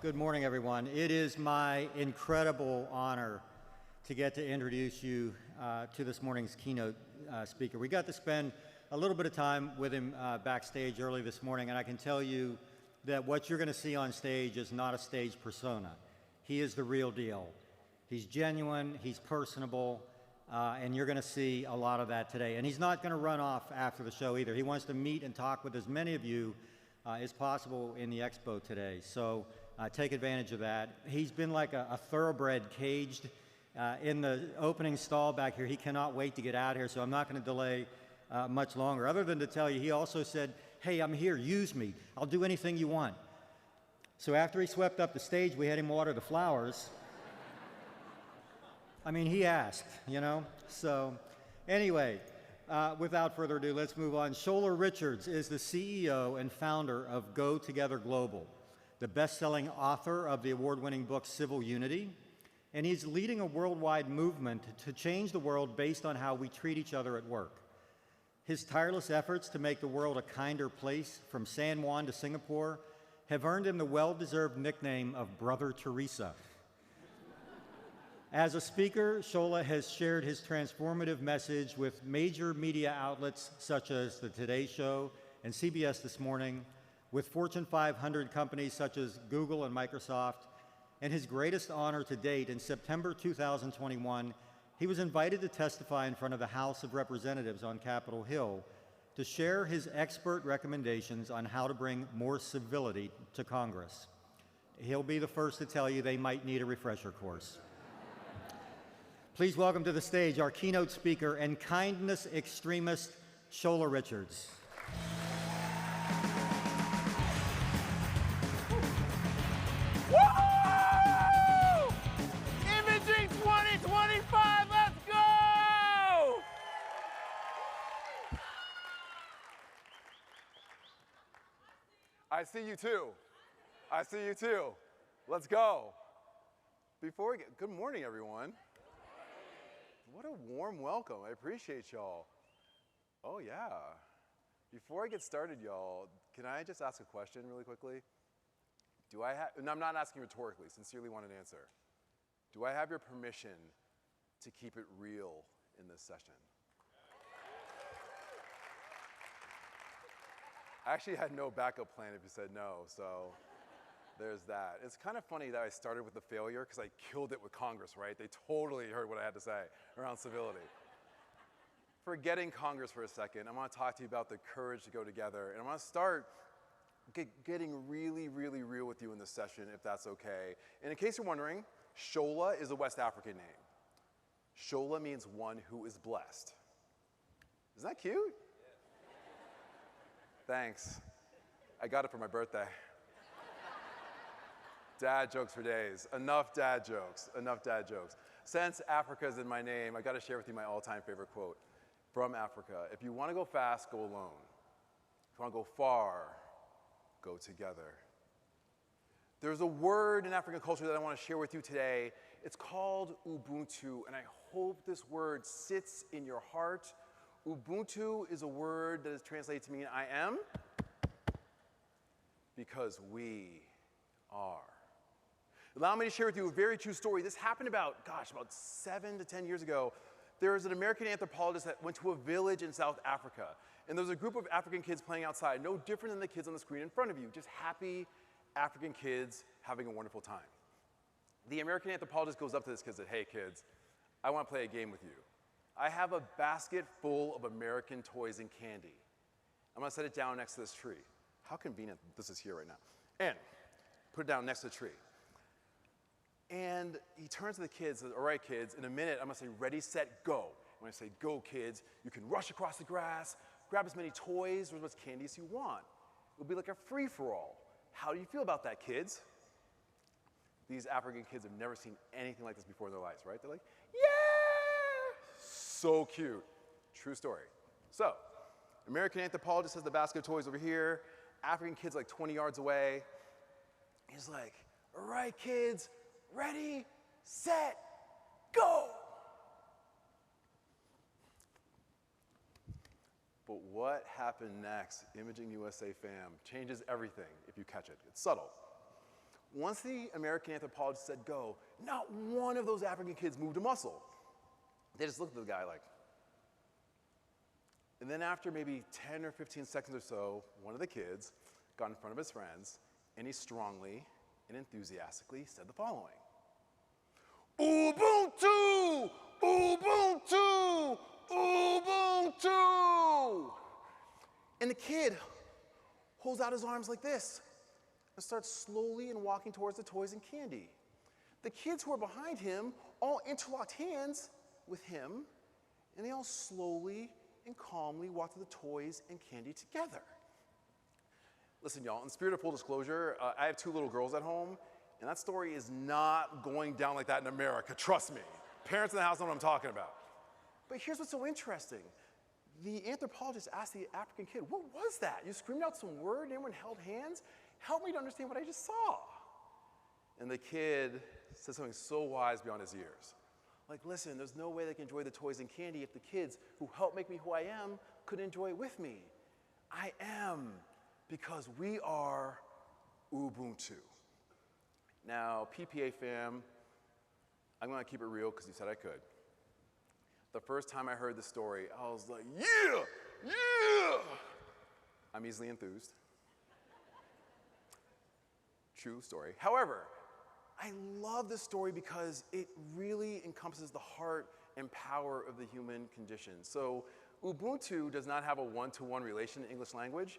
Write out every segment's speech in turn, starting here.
Good morning, everyone. It is my incredible honor to get to introduce you to this morning's keynote speaker. We got to spend a little bit of time with him backstage early this morning, and I can tell you that what you're going to see on stage is not a stage persona. He is the real deal. He's genuine, he's personable, and you're going to see a lot of that today. And he's not going to run off after the show either. He wants to meet and talk with as many of you as possible in the expo today. So take advantage of that. He's been like a thoroughbred caged in the opening stall back here. He cannot wait to get out here, so I'm not going to delay much longer. Other than to tell you, he also said, hey, I'm here, use me. I'll do anything you want. So after he swept up the stage, we had him water the flowers. I mean, he asked, you know? So anyway, without further ado, let's move on. Shola Richards is the CEO and founder of Go Together Global, the best-selling author of the award-winning book Civil Unity, and he's leading a worldwide movement to change the world based on how we treat each other at work. His tireless efforts to make the world a kinder place from San Juan to Singapore have earned him the well-deserved nickname of Brother Teresa. As a speaker, Shola has shared his transformative message with major media outlets such as The Today Show and CBS This Morning, with Fortune 500 companies such as Google and Microsoft, and his greatest honor to date, in September 2021, he was invited to testify in front of the House of Representatives on Capitol Hill to share his expert recommendations on how to bring more civility to Congress. He'll be the first to tell you they might need a refresher course. Please welcome to the stage our keynote speaker and kindness extremist, Shola Richards. Woo! Imaging 2025, let's go! I see you too. I see you too. Let's go. Before we get, good morning, everyone. What a warm welcome. I appreciate y'all. Oh, yeah. Before I get started, y'all, can I just ask a question really quickly? Do I have, and I'm not asking rhetorically, sincerely want an answer. Do I have your permission to keep it real in this session? I actually had no backup plan if you said no, so there's that. It's kind of funny that I started with the failure because I killed it with Congress, right? They totally heard what I had to say around civility. Forgetting Congress for a second, I want to talk to you about the courage to go together. And I want to start getting really, really real with you in this session, if that's okay. And in case you're wondering, Shola is a West African name. Shola means one who is blessed. Isn't that cute? Yeah. Thanks. I got it for my birthday. Dad jokes for days. Enough dad jokes. Enough dad jokes. Since Africa is in my name, I got to share with you my all-time favorite quote from Africa. If you want to go fast, go alone. If you want to go far, go together. There's a word in African culture that I want to share with you today. It's called Ubuntu, and I hope this word sits in your heart. Ubuntu is a word that is translated to mean I am, because we are. Allow me to share with you a very true story. This happened about 7 to 10 years ago. There was an American anthropologist that went to a village in South Africa. And there was a group of African kids playing outside, no different than the kids on the screen in front of you, just happy African kids having a wonderful time. The American anthropologist goes up to this kid and said, hey kids, I want to play a game with you. I have a basket full of American toys and candy. I'm going to set it down next to this tree. How convenient this is here right now. And put it down next to the tree. And he turns to the kids and says, all right, kids, in a minute, I'm going to say, ready, set, go. When I say, go, kids, you can rush across the grass, grab as many toys or as much candy as you want. It'll be like a free-for-all. How do you feel about that, kids? These African kids have never seen anything like this before in their lives, right? They're like, yeah! So cute. True story. So, American anthropologist has the basket of toys over here. African kids like 20 yards away. He's like, all right, kids, ready, set, go! But what happened next, Imaging USA fam, changes everything if you catch it. It's subtle. Once the American anthropologist said go, not one of those African kids moved a muscle. They just looked at the guy like. And then after maybe 10 or 15 seconds or so, one of the kids got in front of his friends, and he strongly and enthusiastically said the following. Ubuntu! Ubuntu! Ubuntu! And the kid holds out his arms like this and starts slowly and walking towards the toys and candy. The kids who are behind him all interlocked hands with him, and they all slowly and calmly walk to the toys and candy together. Listen, y'all, in spirit of full disclosure, I have 2 little girls at home, and that story is not going down like that in America, trust me. Parents in the house know what I'm talking about. But here's what's so interesting. The anthropologist asked the African kid, what was that? You screamed out some word and everyone held hands? Help me to understand what I just saw. And the kid said something so wise beyond his years. Like, listen, there's no way they can enjoy the toys and candy if the kids who helped make me who I am could enjoy it with me. I am, because we are Ubuntu. Now, PPA fam, I'm gonna keep it real because you said I could. The first time I heard the story, I was like, yeah, yeah! I'm easily enthused. True story. However, I love this story because it really encompasses the heart and power of the human condition. So Ubuntu does not have a one-to-one relation in English language.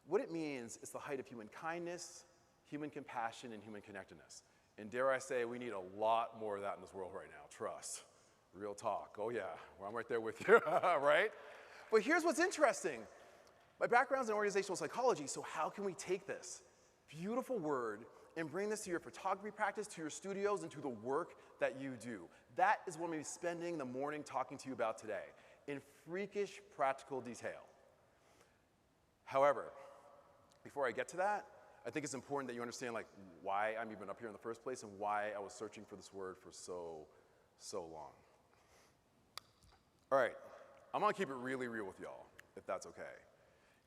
What it means is the height of human kindness, human compassion, and human connectedness. And dare I say, we need a lot more of that in this world right now, trust. Real talk, oh yeah, well, I'm right there with you, right? But here's what's interesting. My background's in organizational psychology, so how can we take this beautiful word and bring this to your photography practice, to your studios, and to the work that you do? That is what I'm gonna be spending the morning talking to you about today, in freakish practical detail. However, before I get to that, I think it's important that you understand like why I'm even up here in the first place and why I was searching for this word for so long. All right, I'm gonna keep it really real with y'all, if that's okay,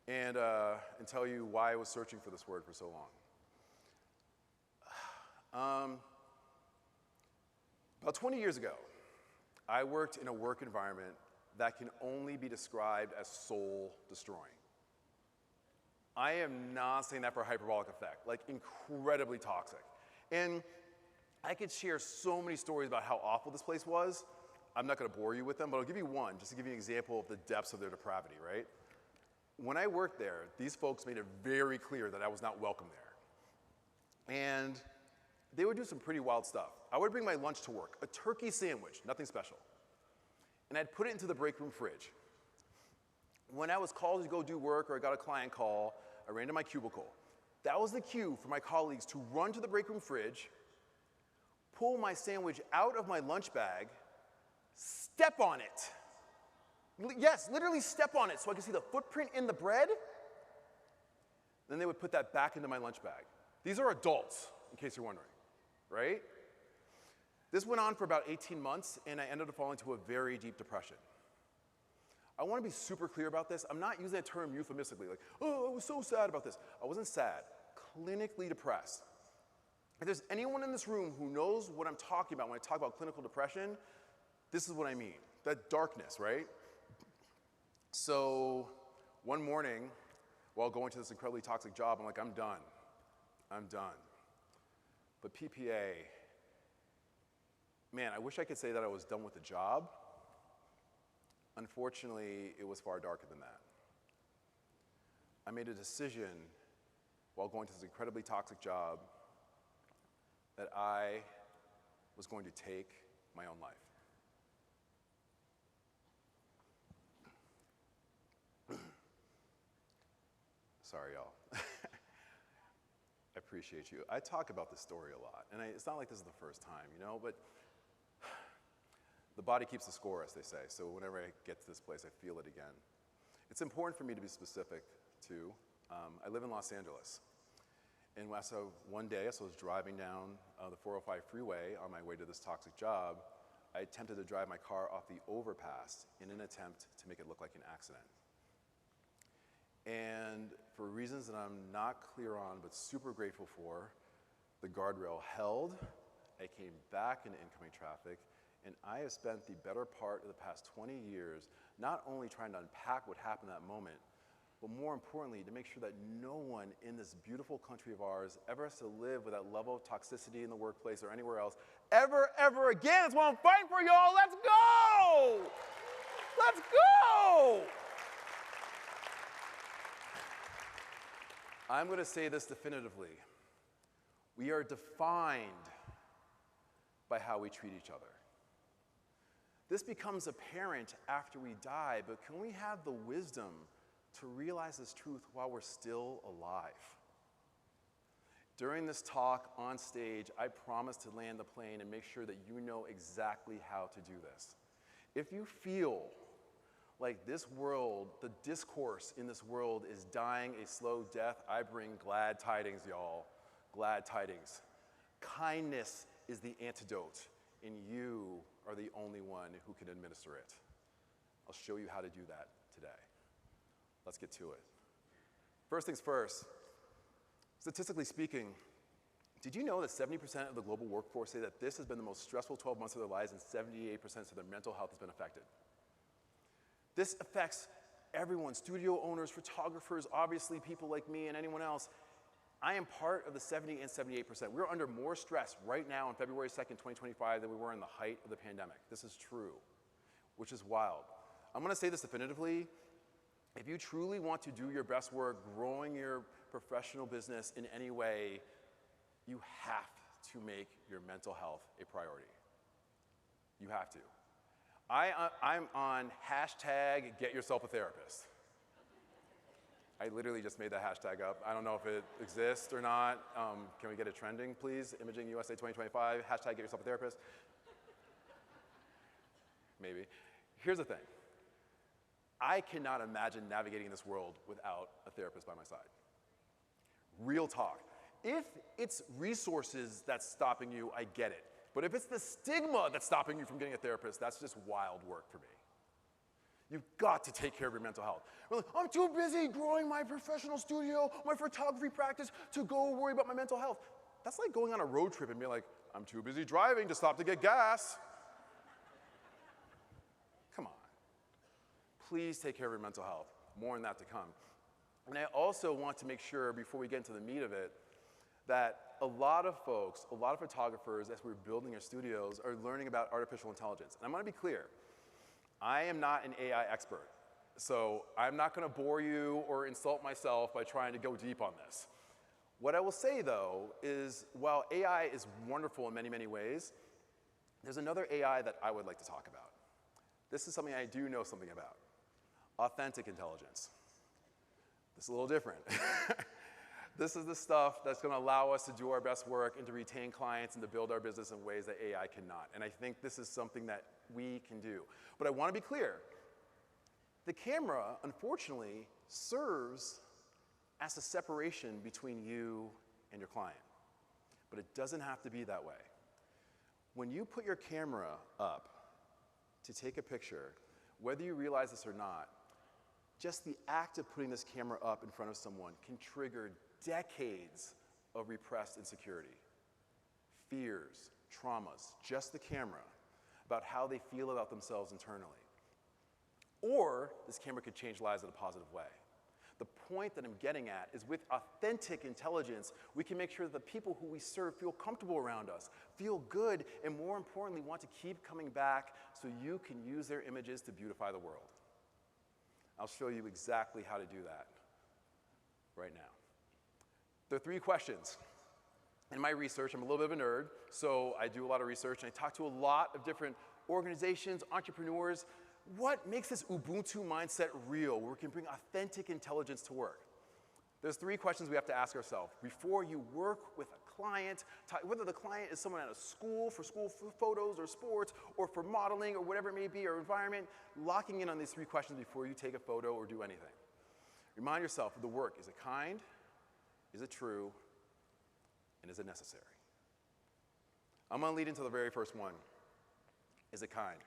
and tell you why I was searching for this word for so long. About 20 years ago, I worked in a work environment that can only be described as soul-destroying. I am not saying that for a hyperbolic effect, like incredibly toxic. And I could share so many stories about how awful this place was. I'm not gonna bore you with them, but I'll give you one, just to give you an example of the depths of their depravity, right? When I worked there, these folks made it very clear that I was not welcome there. And they would do some pretty wild stuff. I would bring my lunch to work, a turkey sandwich, nothing special. And I'd put it into the break room fridge. When I was called to go do work or I got a client call, I ran to my cubicle. That was the cue for my colleagues to run to the break room fridge, pull my sandwich out of my lunch bag, step on it. Yes, literally step on it so I could see the footprint in the bread. Then they would put that back into my lunch bag. These are adults, in case you're wondering, right? This went on for about 18 months, and I ended up falling into a very deep depression. I want to be super clear about this. I'm not using that term euphemistically, like, oh, I was so sad about this. I wasn't sad, clinically depressed. If there's anyone in this room who knows what I'm talking about when I talk about clinical depression, this is what I mean, that darkness, right? So one morning, while going to this incredibly toxic job, I'm like, I'm done. I'm done. But PPA, man, I wish I could say that I was done with the job. Unfortunately, it was far darker than that. I made a decision while going to this incredibly toxic job that I was going to take my own life. Sorry, y'all. I appreciate you. I talk about this story a lot, and it's not like this is the first time, you know, but the body keeps the score, as they say, so whenever I get to this place, I feel it again. It's important for me to be specific, too. I live in Los Angeles, and so one day, as I was driving down the 405 freeway on my way to this toxic job, I attempted to drive my car off the overpass in an attempt to make it look like an accident. And for reasons that I'm not clear on, but super grateful for, The guardrail held, I came back into incoming traffic, and I have spent the better part of the past 20 years not only trying to unpack what happened in that moment, but more importantly, to make sure that no one in this beautiful country of ours ever has to live with that level of toxicity in the workplace or anywhere else ever again. That's what I'm fighting for, y'all. Let's go! Let's go! I'm going to say this definitively. We are defined by how we treat each other. This becomes apparent after we die, but can we have the wisdom to realize this truth while we're still alive? During this talk on stage, I promise to land the plane and make sure that you know exactly how to do this. If you feel like this world, the discourse in this world is dying a slow death, I bring glad tidings, y'all. Glad tidings. Kindness is the antidote, and you are the only one who can administer it. I'll show you how to do that today. Let's get to it. First things first, statistically speaking, did you know that 70% of the global workforce say that this has been the most stressful 12 months of their lives, and 78% say their mental health has been affected? This affects everyone, studio owners, photographers, obviously people like me and anyone else. I am part of the 70 and 78%. We're under more stress right now on February 2nd, 2025 than we were in the height of the pandemic. This is true, which is wild. I'm gonna say this definitively. If you truly want to do your best work growing your professional business in any way, you have to make your mental health a priority. You have to. I'm on hashtag get yourself a therapist. I literally just made that hashtag up. I don't know if it exists or not. Can we get it trending, please? Imaging USA 2025, hashtag get yourself a therapist. Maybe. Here's the thing. I cannot imagine navigating this world without a therapist by my side. Real talk. If it's resources that's stopping you, I get it. But if it's the stigma that's stopping you from getting a therapist, that's just wild work for me. You've got to take care of your mental health. We're like, I'm too busy growing my professional studio, my photography practice to go worry about my mental health. That's like going on a road trip and being like, I'm too busy driving to stop to get gas. Come on. Please take care of your mental health. More on that to come. And I also want to make sure, before we get into the meat of it, that a lot of folks, a lot of photographers, as we're building our studios, are learning about artificial intelligence. And I'm gonna be clear, I am not an AI expert. So I'm not gonna bore you or insult myself by trying to go deep on this. What I will say though is, while AI is wonderful in many, many ways, there's another AI that I would like to talk about. This is something I do know something about. Authentic intelligence. This is a little different. This is the stuff that's gonna allow us to do our best work and to retain clients and to build our business in ways that AI cannot. And I think this is something that we can do. But I wanna be clear. The camera, unfortunately, serves as a separation between you and your client. But it doesn't have to be that way. When you put your camera up to take a picture, whether you realize this or not, just the act of putting this camera up in front of someone can trigger decades of repressed insecurity, fears, traumas, just the camera, about how they feel about themselves internally. Or this camera could change lives in a positive way. The point that I'm getting at is, with authentic intelligence, we can make sure that the people who we serve feel comfortable around us, feel good, and more importantly, want to keep coming back so you can use their images to beautify the world. I'll show you exactly how to do that right now. There are 3 questions. In my research, I'm a little bit of a nerd, so I do a lot of research, and I talk to a lot of different organizations, entrepreneurs. What makes this Ubuntu mindset real, where we can bring authentic intelligence to work? There's 3 questions we have to ask ourselves before you work with a client, whether the client is someone at a school for school photos or sports or for modeling or whatever it may be, or environment. Locking in on these 3 questions before you take a photo or do anything. Remind yourself of the work. Is it kind? Is it true? And is it necessary? I'm going to lead into the very first one. Is it kind?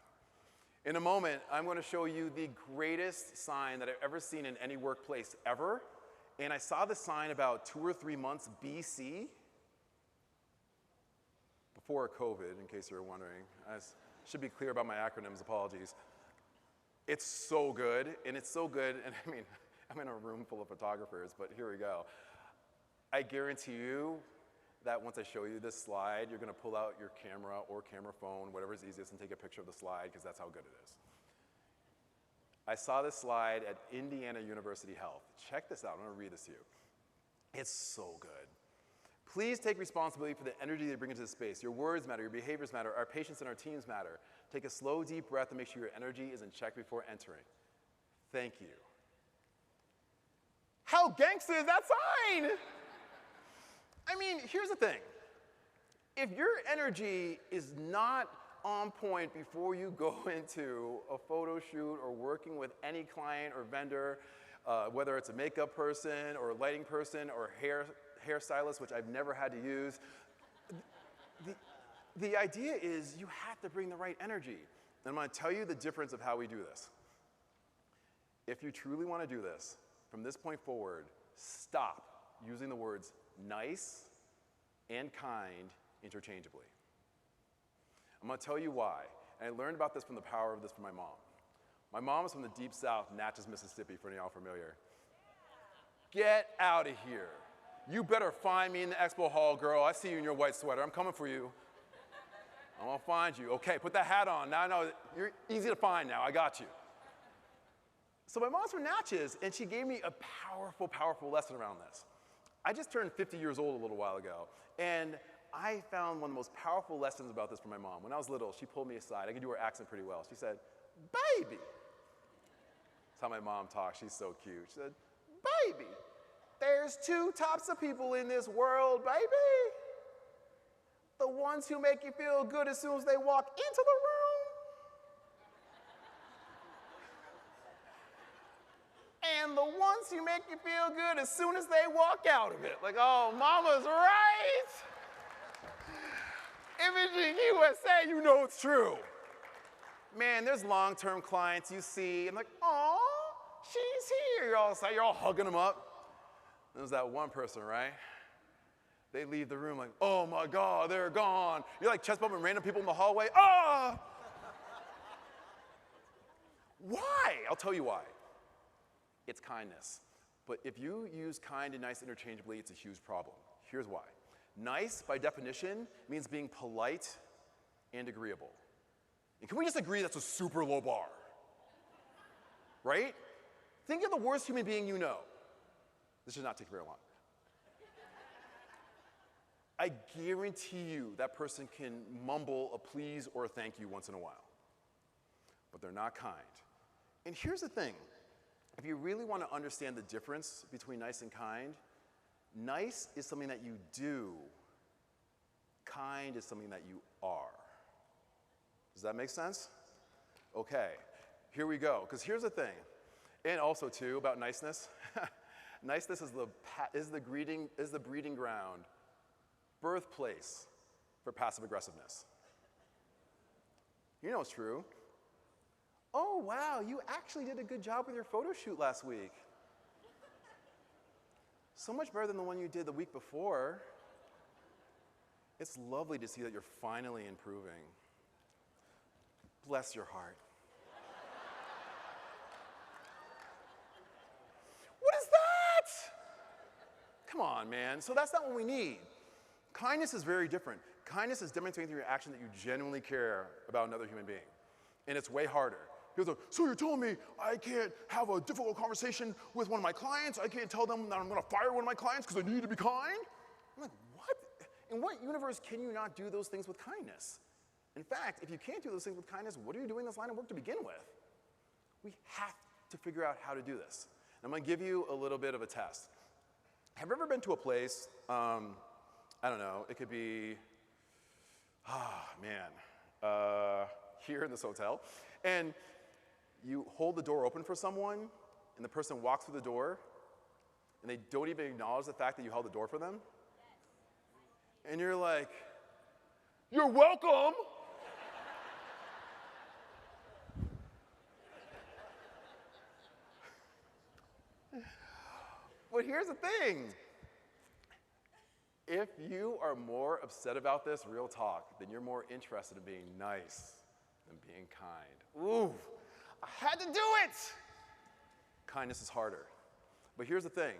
In a moment, I'm going to show you the greatest sign that I've ever seen in any workplace ever. And I saw this sign about 2 or 3 months BC. before COVID, in case you were wondering. Should be clear about my acronyms, apologies. It's so good, and I mean, I'm in a room full of photographers, but here we go. I guarantee you that once I show you this slide, you're gonna pull out your camera or camera phone, whatever's easiest, and take a picture of the slide, because that's how good it is. I saw this slide at Indiana University Health. Check this out, I'm gonna read this to you. It's so good. Please take responsibility for the energy they bring into the space. Your words matter, your behaviors matter, our patients and our teams matter. Take a slow, deep breath and make sure your energy is in check before entering. Thank you. How gangster is that sign? I mean, here's the thing. If your energy is not on point before you go into a photo shoot or working with any client or vendor, whether it's a makeup person or a lighting person or hairstylist, which I've never had to use, the idea is you have to bring the right energy. And I'm gonna tell you the difference of how we do this. If you truly wanna do this, from this point forward, stop using the words nice and kind interchangeably. I'm gonna tell you why. And I learned about this from the power of this from my mom. My mom is from the deep south, Natchez, Mississippi, for any of y'all familiar. Get out of here. You better find me in the expo hall, girl. I see you in your white sweater. I'm coming for you. I'm gonna find you. Okay, put that hat on. Now I know you're easy to find now. I got you. So my mom's from Natchez, and she gave me a powerful, powerful lesson around this. I just turned 50 years old a little while ago, and I found one of the most powerful lessons about this from my mom. When I was little, she pulled me aside. I could do her accent pretty well. She said, baby. That's how my mom talks. She's so cute. She said, baby, there's two types of people in this world, baby. The ones who make you feel good as soon as they walk into the room. And the ones who make you feel good as soon as they walk out of it. Like, oh, mama's right. Imaging USA, you know it's true. Man, there's long-term clients you see, and like, oh, she's here. You're all hugging them up. There's that one person, right? They leave the room like, oh my God, they're gone. You're like chest bumping random people in the hallway. Ah! Why? I'll tell you why. It's kindness. But if you use kind and nice interchangeably, it's a huge problem. Here's why. Nice, by definition, means being polite and agreeable. And can we just agree that's a super low bar? Right? Think of the worst human being you know. This should not take very long. I guarantee you that person can mumble a please or a thank you once in a while. But they're not kind. And here's the thing. If you really want to understand the difference between nice and kind, nice is something that you do. Kind is something that you are. Does that make sense? Okay, here we go. Because here's the thing. And also, too, about niceness. Niceness is the breeding ground, birthplace for passive aggressiveness. You know it's true. Oh, wow, you actually did a good job with your photo shoot last week. So much better than the one you did the week before. It's lovely to see that you're finally improving. Bless your heart. What is that? Come on, man. So that's not what we need. Kindness is very different. Kindness is demonstrating through your action that you genuinely care about another human being. And it's way harder. He goes, so you're telling me I can't have a difficult conversation with one of my clients? I can't tell them that I'm going to fire one of my clients because I need to be kind? I'm like, what? In what universe can you not do those things with kindness? In fact, if you can't do those things with kindness, what are you doing this line of work to begin with? We have to figure out how to do this. And I'm going to give you a little bit of a test. Have you ever been to a place, I don't know, it could be, here in this hotel, and you hold the door open for someone, and the person walks through the door, and they don't even acknowledge the fact that you held the door for them? And you're like, you're welcome! But here's the thing. If you are more upset about this, real talk, then you're more interested in being nice than being kind. Ooh, I had to do it! Kindness is harder. But here's the thing.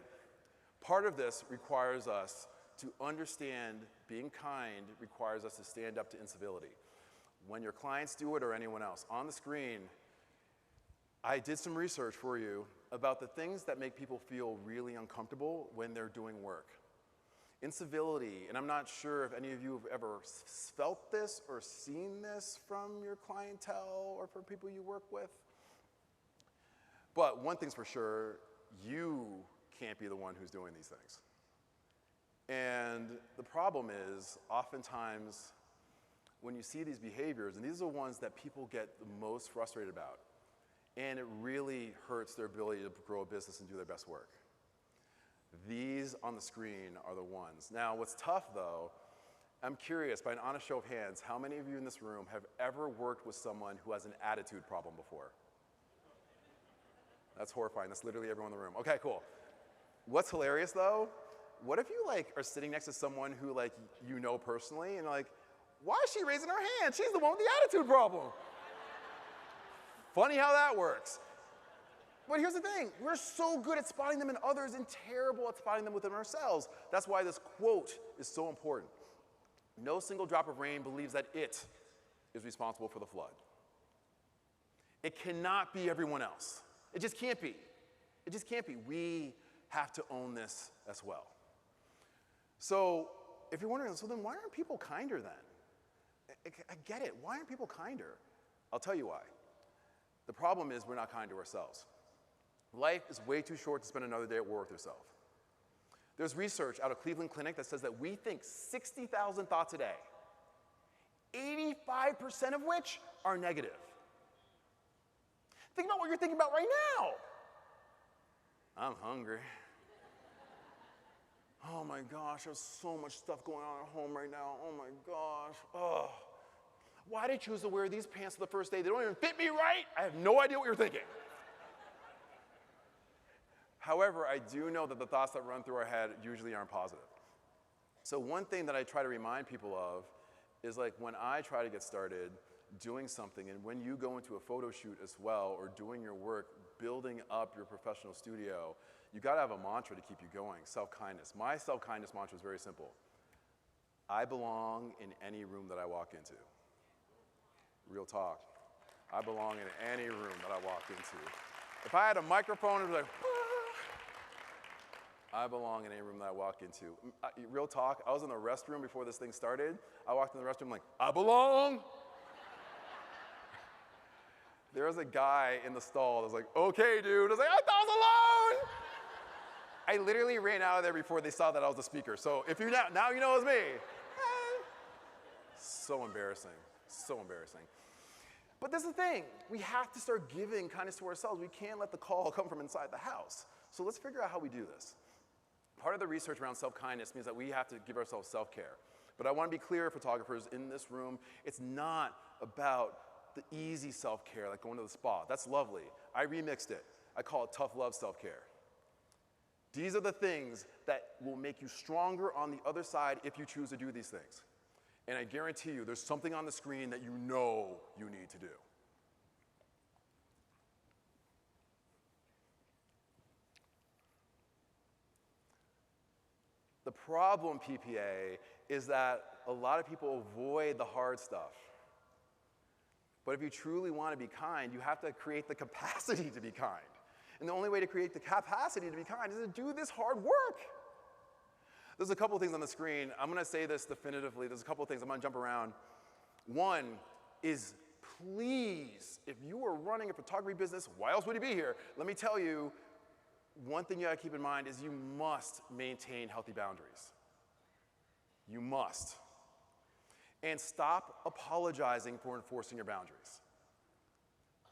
Part of this requires us to understand being kind requires us to stand up to incivility. When your clients do it or anyone else, on the screen, I did some research for you about the things that make people feel really uncomfortable when they're doing work. Incivility, and I'm not sure if any of you have ever felt this or seen this from your clientele or from people you work with. But one thing's for sure, you can't be the one who's doing these things. And the problem is, oftentimes, when you see these behaviors, and these are the ones that people get the most frustrated about, and it really hurts their ability to grow a business and do their best work. These on the screen are the ones. Now, what's tough, though, I'm curious, by an honest show of hands, how many of you in this room have ever worked with someone who has an attitude problem before? That's horrifying. That's literally everyone in the room. Okay, cool. What's hilarious, though? What if you are sitting next to someone who you know personally, and why is she raising her hand? She's the one with the attitude problem. Funny how that works. But here's the thing. We're so good at spotting them in others and terrible at spotting them within ourselves. That's why this quote is so important. No single drop of rain believes that it is responsible for the flood. It cannot be everyone else. It just can't be. It just can't be. We have to own this as well. So if you're wondering, so then why aren't people kinder then? I get it. Why aren't people kinder? I'll tell you why. The problem is we're not kind to ourselves. Life is way too short to spend another day at war with yourself. There's research out of Cleveland Clinic that says that we think 60,000 thoughts a day, 85% of which are negative. Think about what you're thinking about right now. I'm hungry. Oh my gosh, there's so much stuff going on at home right now. Oh my gosh. Oh. Why did you choose to wear these pants for the first day? They don't even fit me right. I have no idea what you're thinking. However, I do know that the thoughts that run through our head usually aren't positive. So one thing that I try to remind people of is when I try to get started doing something, and when you go into a photo shoot as well, or doing your work, building up your professional studio, you gotta have a mantra to keep you going, self-kindness. My self-kindness mantra is very simple. I belong in any room that I walk into. Real talk. I belong in any room that I walk into. If I had a microphone, it would be I belong in any room that I walk into. Real talk, I was in the restroom before this thing started. I walked in the restroom I belong. There was a guy in the stall that was okay, dude. I was I thought I was alone. I literally ran out of there before they saw that I was the speaker. So if you now you know it's me. So embarrassing, so embarrassing. But this is the thing. We have to start giving kindness to ourselves. We can't let the call come from inside the house. So let's figure out how we do this. Part of the research around self-kindness means that we have to give ourselves self-care. But I want to be clear, photographers in this room, it's not about the easy self-care, like going to the spa. That's lovely. I remixed it. I call it tough love self-care. These are the things that will make you stronger on the other side if you choose to do these things. And I guarantee you, there's something on the screen that you know you need to do. The problem, PPA, is that a lot of people avoid the hard stuff. But if you truly want to be kind, you have to create the capacity to be kind. And the only way to create the capacity to be kind is to do this hard work. There's a couple of things on the screen. I'm going to say this definitively. There's a couple of things. I'm going to jump around. One is, please, if you are running a photography business, why else would you be here? Let me tell you, one thing you got to keep in mind is you must maintain healthy boundaries. You must. And stop apologizing for enforcing your boundaries.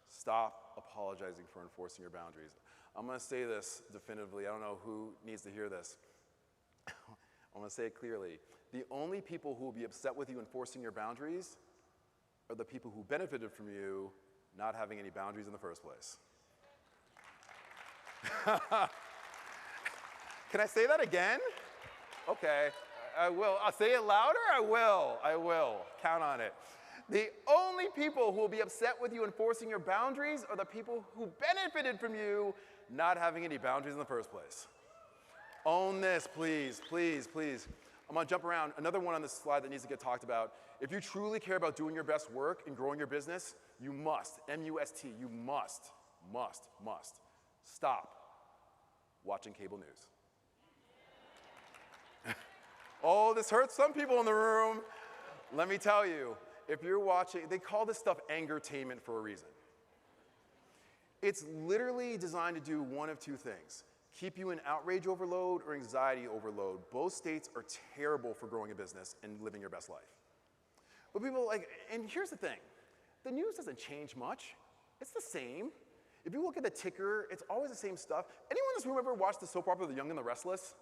Stop apologizing for enforcing your boundaries. I'm going to say this definitively. I don't know who needs to hear this. I'm going to say it clearly. The only people who will be upset with you enforcing your boundaries are the people who benefited from you not having any boundaries in the first place. Can I say that again? Okay. I will. I'll say it louder. I will. Count on it. The only people who will be upset with you enforcing your boundaries are the people who benefited from you not having any boundaries in the first place. Own this, please, please, please. I'm gonna jump around. Another one on this slide that needs to get talked about. If you truly care about doing your best work and growing your business, you must, M-U-S-T, you must stop watching cable news. Oh, this hurts some people in the room. Let me tell you, if you're watching, they call this stuff angertainment for a reason. It's literally designed to do one of two things. Keep you in outrage overload or anxiety overload. Both states are terrible for growing a business and living your best life. But people like, and here's the thing, the news doesn't change much. It's the same. If you look at the ticker, it's always the same stuff. Anyone in this room ever watched the soap opera The Young and the Restless?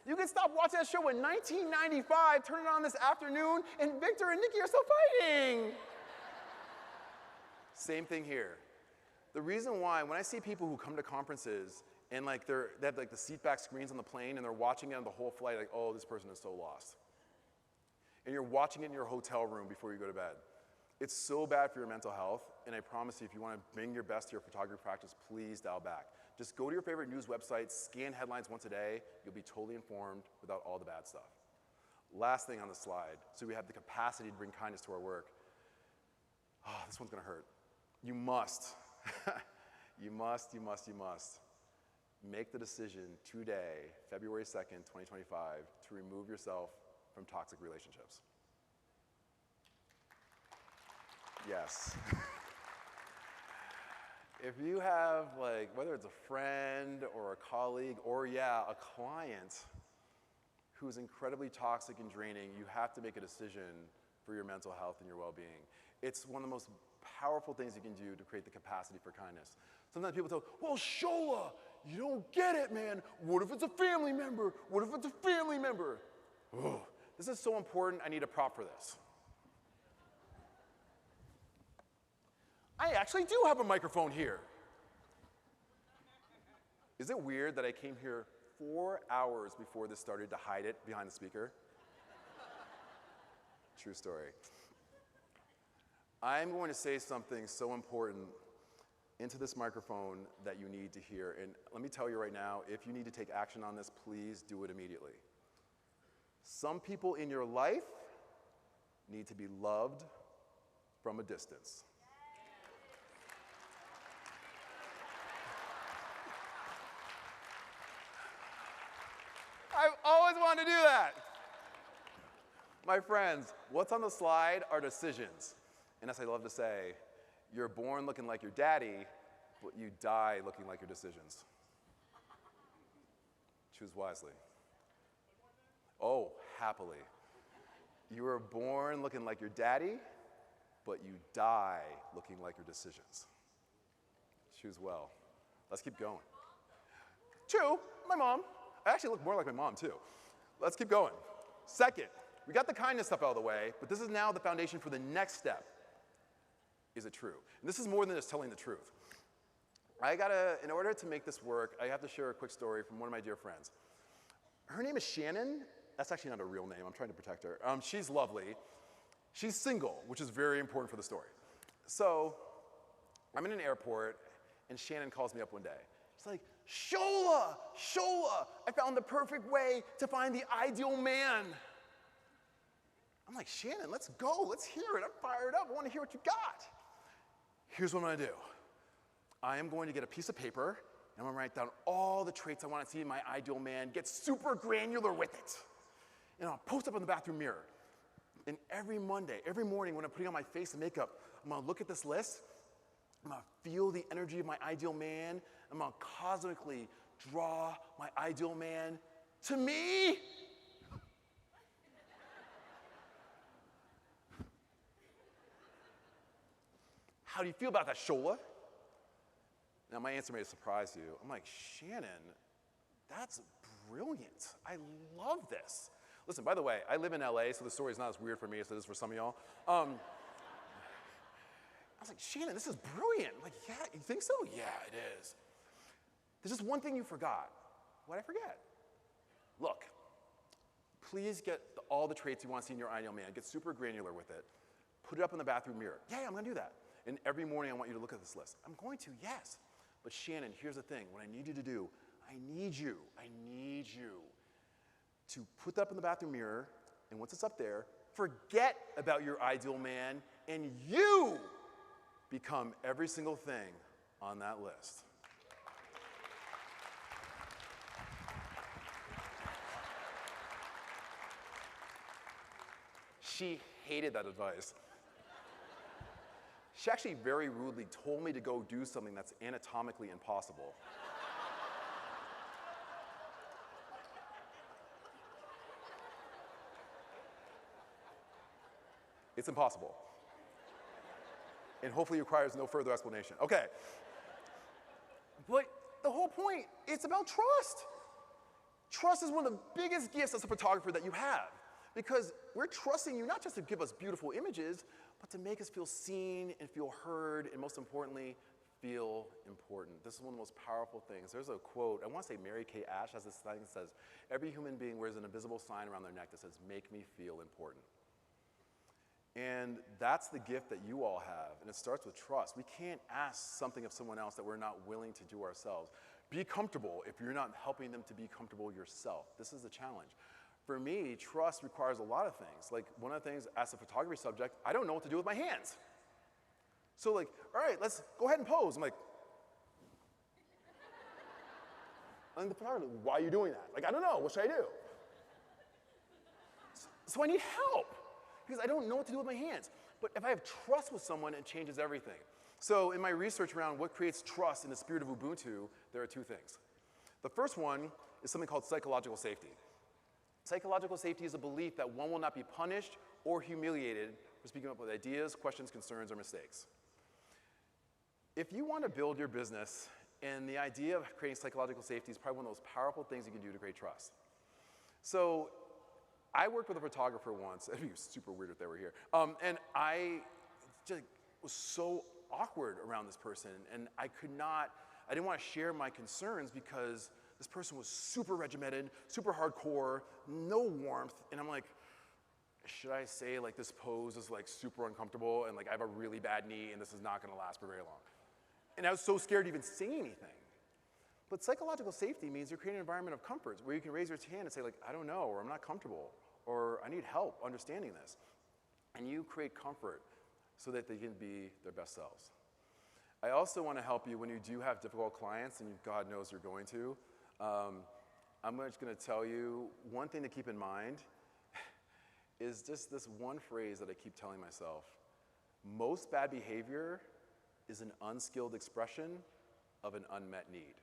You can stop watching that show in 1995, turn it on this afternoon, and Victor and Nikki are still fighting. Same thing here. The reason why, when I see people who come to conferences and like they have like the seat back screens on the plane and they're watching it on the whole flight, like, oh, this person is so lost. And you're watching it in your hotel room before you go to bed. It's so bad for your mental health, and I promise you, if you want to bring your best to your photography practice, please dial back. Just go to your favorite news website, scan headlines once a day, you'll be totally informed without all the bad stuff. Last thing on the slide, so we have the capacity to bring kindness to our work. Oh, this one's gonna hurt. You must, you must make the decision today, February 2nd, 2025, to remove yourself from toxic relationships. Yes. If you have, like, whether it's a friend or a colleague or, yeah, a client who's incredibly toxic and draining, you have to make a decision for your mental health and your well-being. It's one of the most powerful things you can do to create the capacity for kindness. Sometimes people tell, well, Shola, you don't get it, man. What if it's a family member? What if it's a family member? Oh, this is so important, I need a prop for this. I actually do have a microphone here. Is it weird that I came here 4 hours before this started to hide it behind the speaker? True story. I'm going to say something so important into this microphone that you need to hear. And let me tell you right now, if you need to take action on this, please do it immediately. Some people in your life need to be loved from a distance. I've always wanted to do that. My friends, what's on the slide are decisions. And as I love to say, you're born looking like your daddy, but you die looking like your decisions. Choose wisely. Oh, happily. You were born looking like your daddy, but you die looking like your decisions. Choose well. Let's keep going. True, my mom. I actually look more like my mom, too. Let's keep going. Second, we got the kindness stuff out of the way, but this is now the foundation for the next step. Is it true? And this is more than just telling the truth. In order to make this work, I have to share a quick story from one of my dear friends. Her name is Shannon. That's actually not a real name. I'm trying to protect her. She's lovely. She's single, which is very important for the story. So I'm in an airport, and Shannon calls me up one day. She's like, Shola, I found the perfect way to find the ideal man. I'm like, Shannon, let's go. Let's hear it. I'm fired up. I want to hear what you got. Here's what I'm going to do. I am going to get a piece of paper, and I'm going to write down all the traits I want to see in my ideal man, get super granular with it. And I'll post up in the bathroom mirror. And every morning when I'm putting on my face and makeup, I'm going to look at this list. I'm going to feel the energy of my ideal man. I'm going to cosmically draw my ideal man to me. How do you feel about that, Shola? Now, my answer may surprise you. I'm like, Shannon, that's brilliant. I love this. Listen, by the way, I live in LA, so the story is not as weird for me as it is for some of y'all. I was like, Shannon, this is brilliant. I'm like, yeah, you think so? Yeah, it is. There's just one thing you forgot. What'd I forget? Look, please get all the traits you want to see in your ideal man. Get super granular with it. Put it up in the bathroom mirror. Yeah, I'm going to do that. And every morning I want you to look at this list. I'm going to, yes. But Shannon, here's the thing. What I need you to do, I need you to put that up in the bathroom mirror, and once it's up there, forget about your ideal man, and you become every single thing on that list. She hated that advice. She actually very rudely told me to go do something that's anatomically impossible. It's impossible. And hopefully requires no further explanation. Okay. But the whole point, it's about trust. Trust is one of the biggest gifts as a photographer that you have. Because we're trusting you not just to give us beautiful images, but to make us feel seen and feel heard, and most importantly, feel important. This is one of the most powerful things. There's a quote, I want to say Mary Kay Ash has this thing that says, every human being wears an invisible sign around their neck that says, make me feel important. And that's the gift that you all have, and it starts with trust. We can't ask something of someone else that we're not willing to do ourselves. Be comfortable if you're not helping them to be comfortable yourself. This is the challenge. For me, trust requires a lot of things. Like, one of the things, as a photography subject, I don't know what to do with my hands. So like, all right, let's go ahead and pose. I'm like, and the photographer, why are you doing that? Like, I don't know, what should I do? So I need help, because I don't know what to do with my hands. But if I have trust with someone, it changes everything. So in my research around what creates trust in the spirit of Ubuntu, there are two things. The first one is something called psychological safety. Psychological safety is a belief that one will not be punished or humiliated for speaking up with ideas, questions, concerns, or mistakes. If you want to build your business, and the idea of creating psychological safety is probably one of those powerful things you can do to create trust. So I worked with a photographer once. It'd be super weird if they were here. And I just was so awkward around this person, and I didn't want to share my concerns because this person was super regimented, super hardcore, no warmth, and I'm like, should I say like this pose is like super uncomfortable and like I have a really bad knee and this is not gonna last for very long? And I was so scared to even say anything. But psychological safety means you're creating an environment of comfort where you can raise your hand and say like, I don't know, or I'm not comfortable, or I need help understanding this. And you create comfort so that they can be their best selves. I also want to help you when you do have difficult clients, and God knows you're going to. I'm just going to tell you one thing to keep in mind is just this one phrase that I keep telling myself. Most bad behavior is an unskilled expression of an unmet need.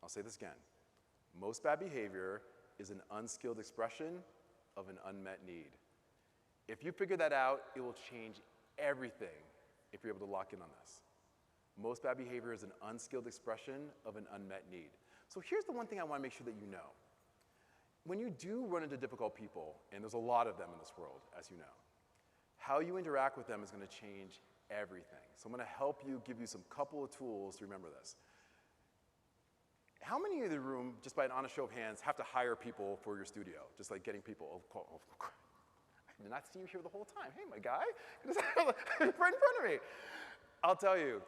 I'll say this again. Most bad behavior is an unskilled expression of an unmet need. If you figure that out, it will change everything if you're able to lock in on this. Most bad behavior is an unskilled expression of an unmet need. So here's the one thing I want to make sure that you know. When you do run into difficult people, and there's a lot of them in this world, as you know, how you interact with them is going to change everything. So I'm going to help you, give you some couple of tools to remember this. How many of the room, just by an honest show of hands, have to hire people for your studio? Just like getting people, I did not see you here the whole time. Hey, my guy, right in front of me. I'll tell you,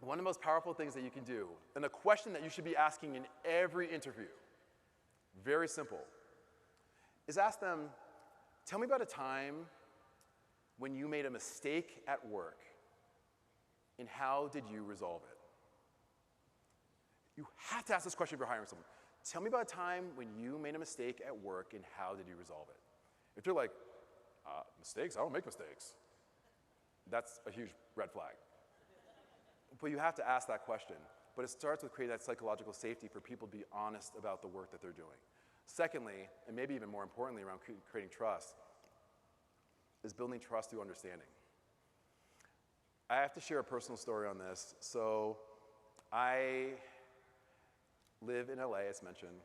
one of the most powerful things that you can do, and a question that you should be asking in every interview, very simple, is ask them, tell me about a time when you made a mistake at work, and how did you resolve it? You have to ask this question if you're hiring someone. Tell me about a time when you made a mistake at work, and how did you resolve it? If you're like, mistakes? I don't make mistakes. That's a huge red flag. But you have to ask that question. But it starts with creating that psychological safety for people to be honest about the work that they're doing. Secondly, and maybe even more importantly around creating trust, is building trust through understanding. I have to share a personal story on this. So I live in LA, as mentioned.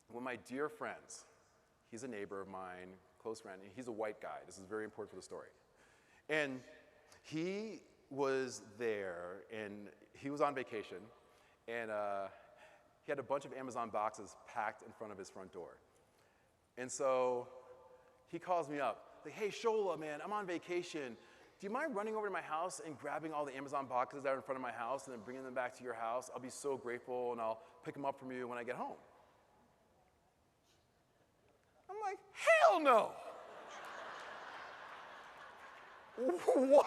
One of my dear friends, he's a neighbor of mine, close friend, and he's a white guy. This is very important for the story. And he was there, and he was on vacation, and he had a bunch of Amazon boxes packed in front of his front door. And so he calls me up, like, hey, Shola, man, I'm on vacation. Do you mind running over to my house and grabbing all the Amazon boxes that are in front of my house and then bringing them back to your house? I'll be so grateful, and I'll pick them up from you when I get home. I'm like, hell no. What?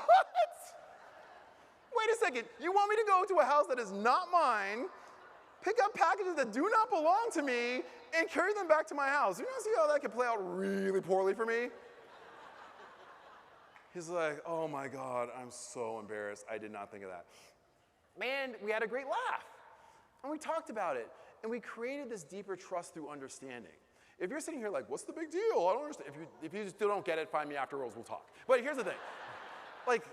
Wait a second. You want me to go to a house that is not mine, pick up packages that do not belong to me, and carry them back to my house? You know, see how that could play out really poorly for me? He's like, oh my God, I'm so embarrassed. I did not think of that. And we had a great laugh. And we talked about it. And we created this deeper trust through understanding. If you're sitting here like, what's the big deal? I don't understand. If you still don't get it, find me afterwards, we'll talk. But here's the thing. Like,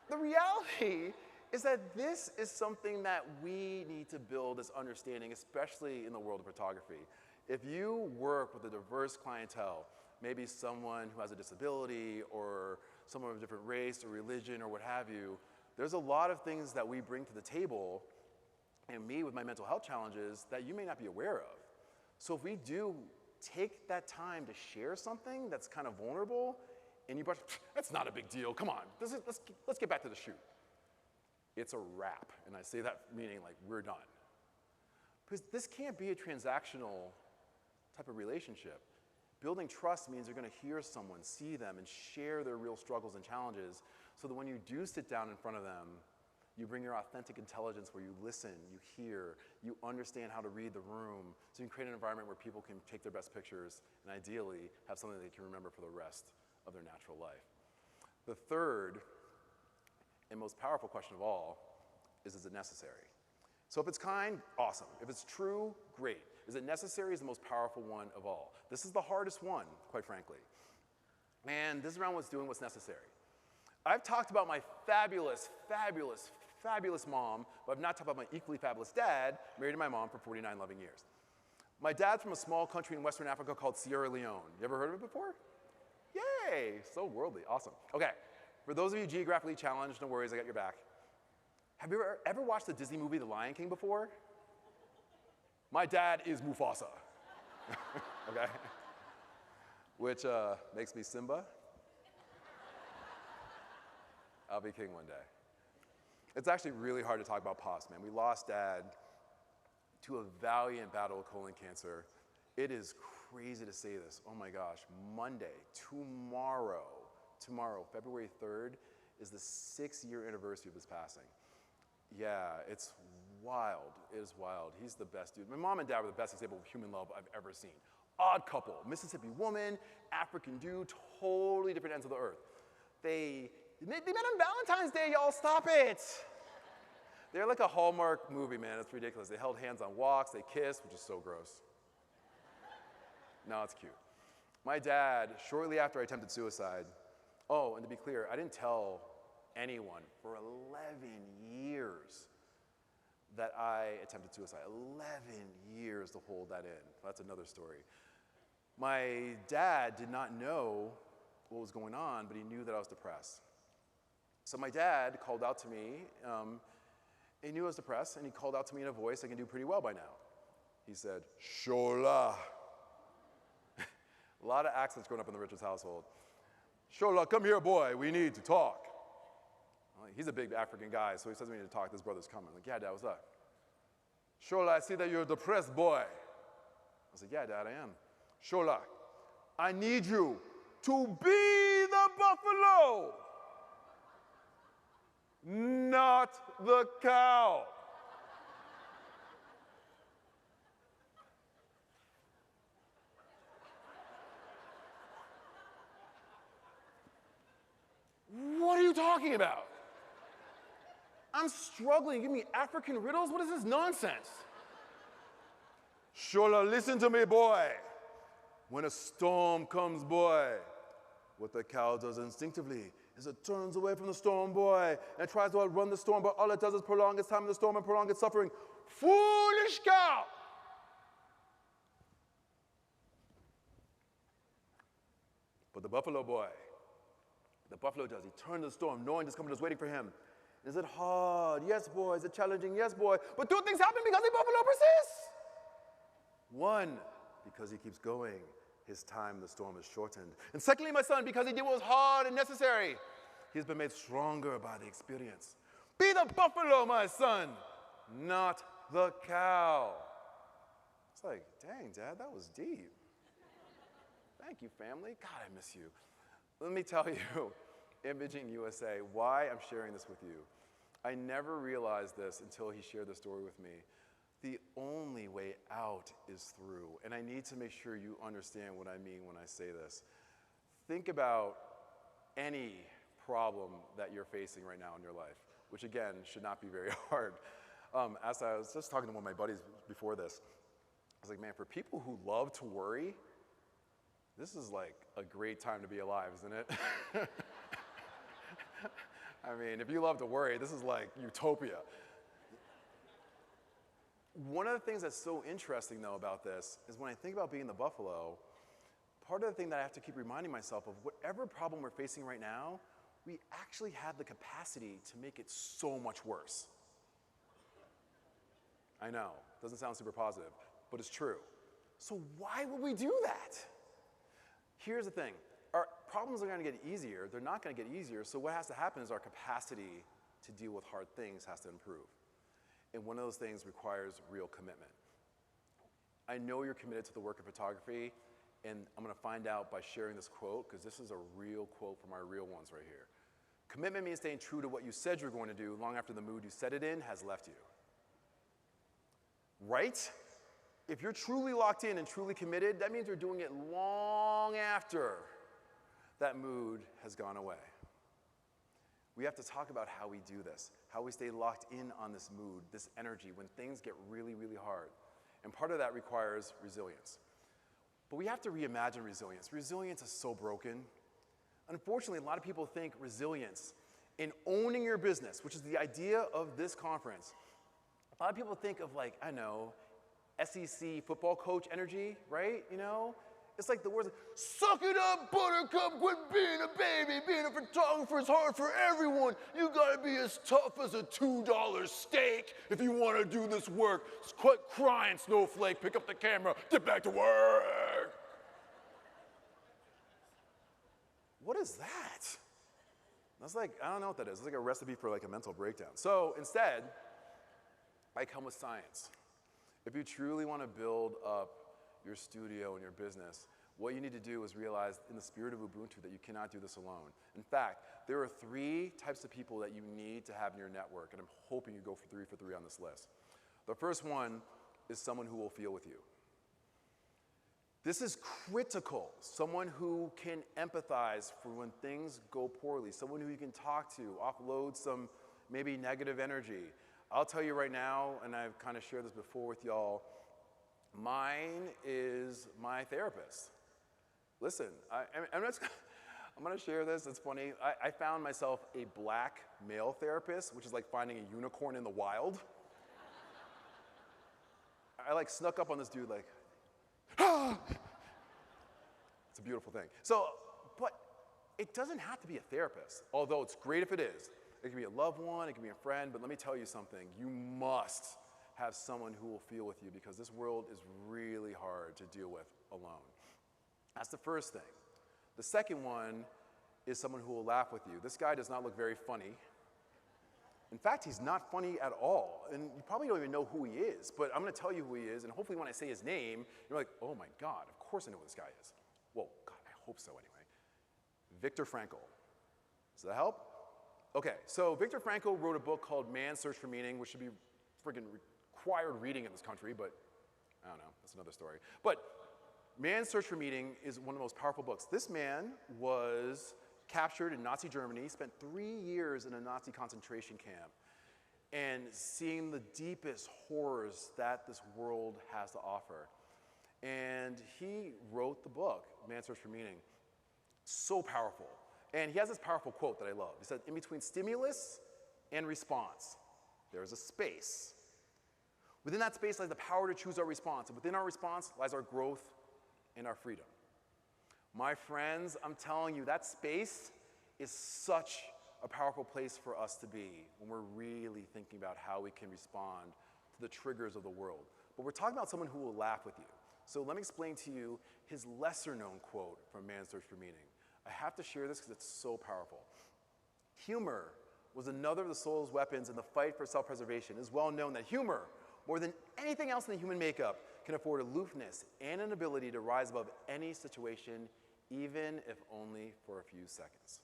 the reality is that this is something that we need to build this understanding, especially in the world of photography. If you work with a diverse clientele, maybe someone who has a disability or someone of a different race or religion or what have you, there's a lot of things that we bring to the table, and me with my mental health challenges, that you may not be aware of. So if we do take that time to share something that's kind of vulnerable, and you brush, that's not a big deal, come on, let's get back to the shoot. It's a wrap, and I say that meaning like we're done. Because this can't be a transactional type of relationship. Building trust means you're going to hear someone, see them, and share their real struggles and challenges, so that when you do sit down in front of them, you bring your authentic intelligence where you listen, you hear, you understand how to read the room, so you can create an environment where people can take their best pictures and ideally have something they can remember for the rest of their natural life. The third and most powerful question of all is it necessary? So if it's kind, awesome. If it's true, great. Is it necessary is the most powerful one of all. This is the hardest one, quite frankly. And this is around what's doing what's necessary. I've talked about my fabulous, fabulous, fabulous mom, but I've not talked about my equally fabulous dad, married to my mom for 49 loving years. My dad's from a small country in Western Africa called Sierra Leone. You ever heard of it before? Yay, so worldly, awesome. Okay, for those of you geographically challenged, no worries, I got your back. Have you ever watched the Disney movie The Lion King before? My dad is Mufasa, okay? Which makes me Simba. I'll be king one day. It's actually really hard to talk about pops, man. We lost Dad to a valiant battle with colon cancer. It is crazy to say this. Oh my gosh, Monday, tomorrow, February 3rd, is the 6-year anniversary of his passing. Yeah, it's wild. It is wild. He's the best dude. My mom and dad were the best example of human love I've ever seen. Odd couple, Mississippi woman, African dude, totally different ends of the earth. They met on Valentine's Day, y'all, stop it. They're like a Hallmark movie, man, it's ridiculous. They held hands on walks, they kissed, which is so gross. No, it's cute. My dad, shortly after I attempted suicide, oh, and to be clear, I didn't tell anyone for 11 years that I attempted suicide. 11 years to hold that in. That's another story. My dad did not know what was going on, but he knew that I was depressed. So my dad called out to me. He knew I was depressed, and he called out to me in a voice I can do pretty well by now. He said, Shola. A lot of accents growing up in the Richards household. Shola, come here, boy. We need to talk. He's a big African guy, so he says we need to talk. This brother's coming. I'm like, yeah, Dad, what's up? Shola, I see that you're a depressed boy. I said, yeah, Dad, I am. Shola, I need you to be the buffalo, not the cow. What are you talking about? I'm struggling. Give me African riddles? What is this nonsense? Shola, listen to me, boy. When a storm comes, boy, what the cow does instinctively is it turns away from the storm, boy, and tries to outrun the storm, but all it does is prolong its time in the storm and prolong its suffering. Foolish cow! But the buffalo boy, the buffalo does. He turns to the storm, knowing this coming is waiting for him. Is it hard? Yes, boy. Is it challenging? Yes, boy. But two things happen because the buffalo persists. One, because he keeps going, his time in the storm is shortened. And secondly, my son, because he did what was hard and necessary, he's been made stronger by the experience. Be the buffalo, my son, not the cow. It's like, dang, Dad, that was deep. Thank you, family. God, I miss you. Let me tell you, Imaging USA, why I'm sharing this with you. I never realized this until he shared the story with me. The only way out is through. And I need to make sure you understand what I mean when I say this. Think about any problem that you're facing right now in your life, which again, should not be very hard. As I was just talking to one of my buddies before this, I was like, man, for people who love to worry, this is like a great time to be alive, isn't it? I mean, if you love to worry, this is like utopia. One of the things that's so interesting, though, about this is when I think about being the buffalo, part of the thing that I have to keep reminding myself of, whatever problem we're facing right now, we actually have the capacity to make it so much worse. I know, doesn't sound super positive, but it's true. So why would we do that? Here's the thing. Our problems are going to get easier. They're not going to get easier. So what has to happen is our capacity to deal with hard things has to improve. And one of those things requires real commitment. I know you're committed to the work of photography, and I'm going to find out by sharing this quote, because this is a real quote from our real ones right here. Commitment means staying true to what you said you're going to do long after the mood you set it in has left you. Right? If you're truly locked in and truly committed, that means you're doing it long after that mood has gone away. We have to talk about how we do this, how we stay locked in on this mood, this energy, when things get really, really hard. And part of that requires resilience. But we have to reimagine resilience. Resilience is so broken. Unfortunately, a lot of people think resilience in owning your business, which is the idea of this conference. A lot of people think of, like, I know, SEC football coach energy, right? You know? It's like the words, suck it up, buttercup, quit being a baby. Being a photographer is hard for everyone. You gotta be as tough as a $2 steak if you wanna do this work. Quit crying, snowflake, pick up the camera, get back to work. What is that? That's like, I don't know what that is. It's like a recipe for like a mental breakdown. So instead, I come with science. If you truly wanna build up your studio and your business, what you need to do is realize in the spirit of Ubuntu that you cannot do this alone. In fact, there are 3 types of people that you need to have in your network, and I'm hoping you go for 3 for 3 on this list. The first one is someone who will feel with you. This is critical. Someone who can empathize for when things go poorly, someone who you can talk to, offload some maybe negative energy. I'll tell you right now, and I've kind of shared this before with y'all, mine is my therapist. Listen, I'm going to share this. It's funny. I found myself a black male therapist, which is like finding a unicorn in the wild. I like snuck up on this dude like, ah! It's a beautiful thing. So, but it doesn't have to be a therapist, although it's great if it is. It can be a loved one, it can be a friend, but let me tell you something. You must have someone who will feel with you, because this world is really hard to deal with alone. That's the first thing. The second one is someone who will laugh with you. This guy does not look very funny. In fact, he's not funny at all, and you probably don't even know who he is, but I'm gonna tell you who he is, and hopefully when I say his name, you're like, oh my God, of course I know who this guy is. Well, God, I hope so anyway. Viktor Frankl. Does that help? Okay, so Viktor Frankl wrote a book called Man's Search for Meaning, which should be friggin' required reading in this country, but I don't know, that's another story. But Man's Search for Meaning is one of the most powerful books. This man was captured in Nazi Germany, spent 3 years in a Nazi concentration camp, and seeing the deepest horrors that this world has to offer. And he wrote the book, Man's Search for Meaning. So powerful. And he has this powerful quote that I love. He said, in between stimulus and response, there is a space. Within that space lies the power to choose our response, and within our response lies our growth and our freedom. My friends, I'm telling you, that space is such a powerful place for us to be when we're really thinking about how we can respond to the triggers of the world. But we're talking about someone who will laugh with you, So let me explain to you his lesser-known quote from Man's Search for Meaning. I have to share this because it's so powerful. Humor was another of the soul's weapons in the fight for self-preservation. It is well known that humor, more than anything else in the human makeup, can afford aloofness and an ability to rise above any situation, even if only for a few seconds.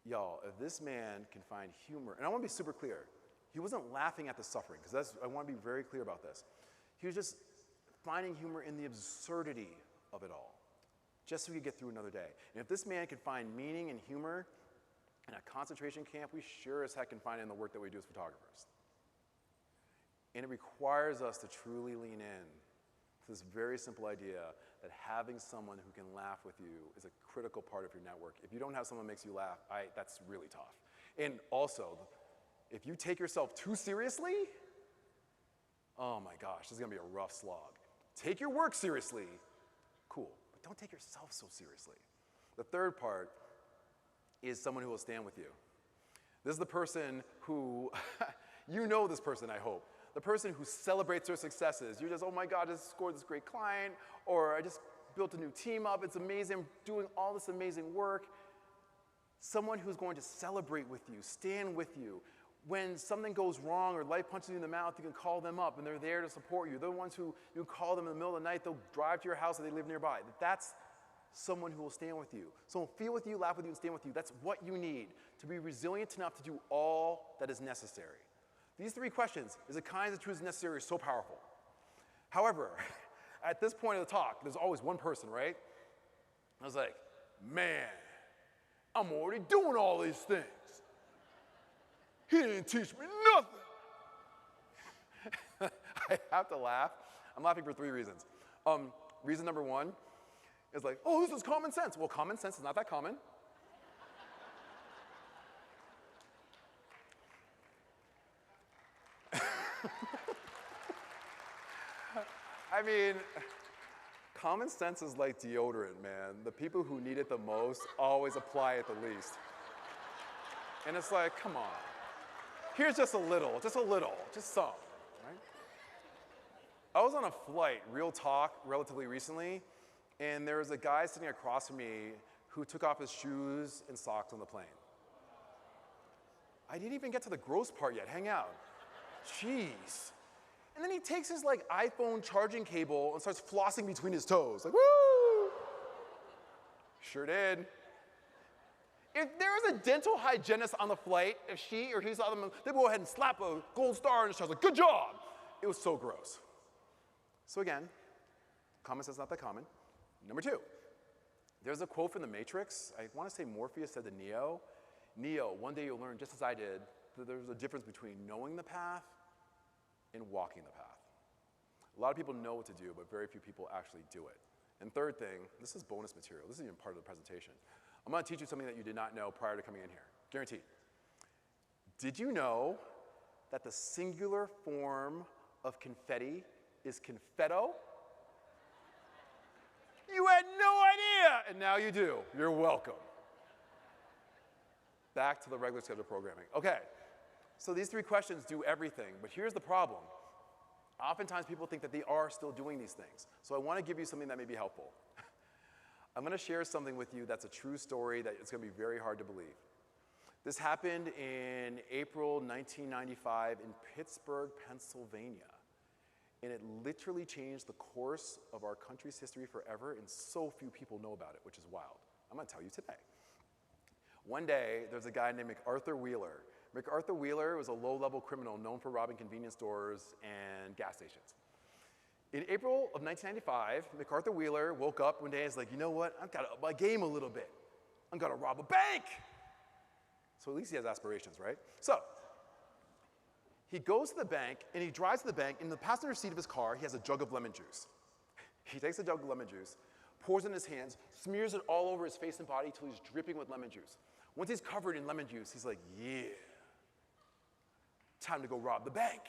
Y'all, if this man can find humor, and I want to be super clear, he wasn't laughing at the suffering, because I want to be very clear about this. He was just finding humor in the absurdity of it all, just so we could get through another day. And if this man can find meaning and humor in a concentration camp, we sure as heck can find it in the work that we do as photographers. And it requires us to truly lean in to this very simple idea that having someone who can laugh with you is a critical part of your network. If you don't have someone who makes you laugh, that's really tough. And also, if you take yourself too seriously, oh my gosh, this is gonna be a rough slog. Take your work seriously, cool, but don't take yourself so seriously. The third part is someone who will stand with you. This is the person who, you know this person, I hope. The person who celebrates their successes. You're just, oh my God, I just scored this great client, or I just built a new team up, it's amazing, I'm doing all this amazing work. Someone who's going to celebrate with you, stand with you. When something goes wrong or life punches you in the mouth, you can call them up and they're there to support you. They're the ones who you call them in the middle of the night, they'll drive to your house if they live nearby. That's someone who will stand with you. Someone will feel with you, laugh with you, and stand with you. That's what you need to be resilient enough to do all that is necessary. These three questions, is the kinds of truths necessary, are so powerful. However, at this point of the talk, there's always one person, right? I was like, man, I'm already doing all these things. He didn't teach me nothing. I have to laugh. I'm laughing for three reasons. Reason number one is like, oh, this is common sense. Well, common sense is not that common. I mean, common sense is like deodorant, man. The people who need it the most always apply it the least. And it's like, come on. Here's just a little, just some, right? I was on a flight, real talk, relatively recently, and there was a guy sitting across from me who took off his shoes and socks on the plane. I didn't even get to the gross part yet, hang out. Jeez. And then he takes his like iPhone charging cable and starts flossing between his toes, like, woo! Sure did. If there was a dental hygienist on the flight, if she or he saw them, they'd go ahead and slap a gold star on his chest, like, good job! It was so gross. So again, common sense not that common. Number two, there's a quote from The Matrix. I want to say Morpheus said to Neo, Neo, one day you'll learn, just as I did, that there's a difference between knowing the path and walking the path. A lot of people know what to do, but very few people actually do it. And third thing, this is bonus material. This isn't even part of the presentation. I'm going to teach you something that you did not know prior to coming in here. Guaranteed. Did you know that the singular form of confetti is confetto? You had no idea, and now you do. You're welcome. Back to the regular schedule programming. Okay, so these three questions do everything, but here's the problem. Oftentimes people think that they are still doing these things. So I want to give you something that may be helpful. I'm going to share something with you that's a true story that it's going to be very hard to believe. This happened in April 1995 in Pittsburgh, Pennsylvania. And it literally changed the course of our country's history forever, and so few people know about it, which is wild. I'm going to tell you today. One day, there's a guy named MacArthur Wheeler. MacArthur Wheeler was a low-level criminal known for robbing convenience stores and gas stations. In April of 1995, MacArthur Wheeler woke up one day and was like, you know what, I've got to up my game a little bit. I'm going to rob a bank. So at least he has aspirations, right? So he goes to the bank, and he drives to the bank. In the passenger seat of his car, he has a jug of lemon juice. He takes a jug of lemon juice, pours it in his hands, smears it all over his face and body until he's dripping with lemon juice. Once he's covered in lemon juice, he's like, yeah, time to go rob the bank.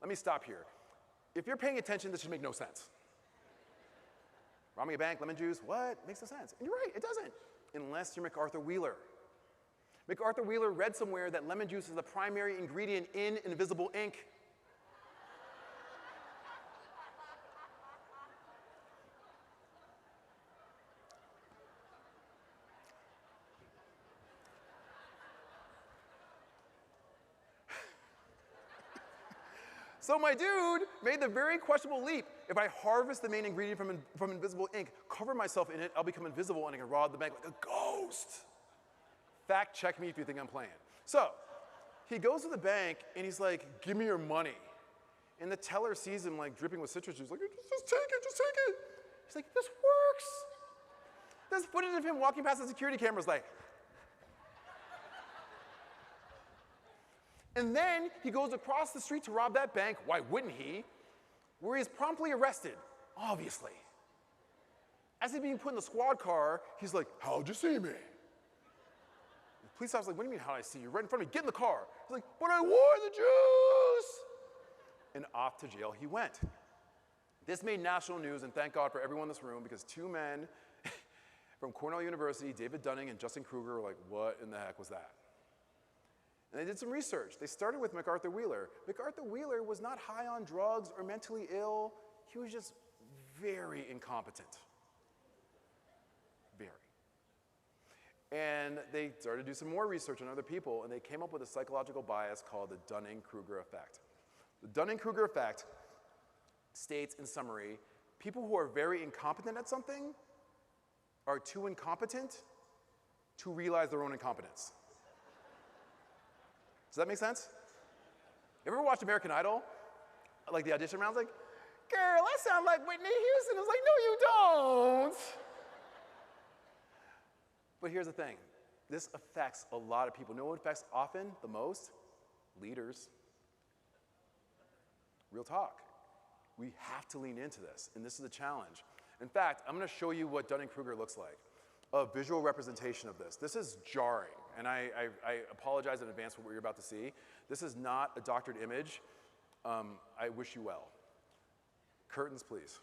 Let me stop here. If you're paying attention, this should make no sense. Robbing a bank, lemon juice, what? Makes no sense. And you're right, it doesn't, unless you're MacArthur Wheeler. MacArthur Wheeler read somewhere that lemon juice is the primary ingredient in invisible ink. So my dude made the very questionable leap. If I harvest the main ingredient from invisible ink, cover myself in it, I'll become invisible and I can rob the bank like a ghost. Fact check me if you think I'm playing. So he goes to the bank and he's like, give me your money. And the teller sees him like dripping with citrus juice, like, just take it, just take it. He's like, this works. There's footage of him walking past the security cameras like. And then he goes across the street to rob that bank, why wouldn't he? Where he's promptly arrested, obviously. As he's being put in the squad car, he's like, how'd you see me? The police officer's like, what do you mean how'd I see you? Right in front of me, get in the car. He's like, but I wore the juice! And off to jail he went. This made national news, and thank God for everyone in this room, because two men from Cornell University, David Dunning and Justin Kruger, were like, what in the heck was that? And they did some research. They started with MacArthur Wheeler. MacArthur Wheeler was not high on drugs or mentally ill. He was just very incompetent. Very. And they started to do some more research on other people, and they came up with a psychological bias called the Dunning-Kruger effect. The Dunning-Kruger effect states, in summary, people who are very incompetent at something are too incompetent to realize their own incompetence. Does that make sense? You ever watched American Idol? Like the audition rounds, like, girl, I sound like Whitney Houston. It's like, no, you don't. But here's the thing. This affects a lot of people. You know what affects often the most? Leaders. Real talk. We have to lean into this, and this is a challenge. In fact, I'm going to show you what Dunning-Kruger looks like, a visual representation of this. This is jarring, and I apologize in advance for what you're about to see. This is not a doctored image. I wish you well. Curtains, please.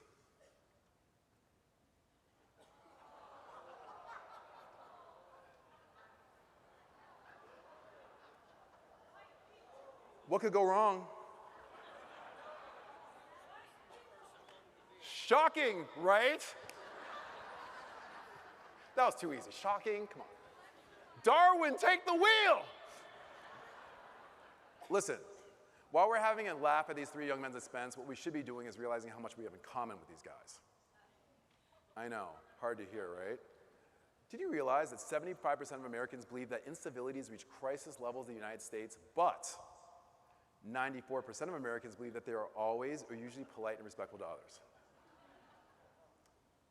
What could go wrong? Shocking, right? That was too easy. Shocking, come on. Darwin, take the wheel! Listen, while we're having a laugh at these three young men's expense, what we should be doing is realizing how much we have in common with these guys. I know, hard to hear, right? Did you realize that 75% of Americans believe that incivilities reach crisis levels in the United States, but 94% of Americans believe that they are always or usually polite and respectful to others?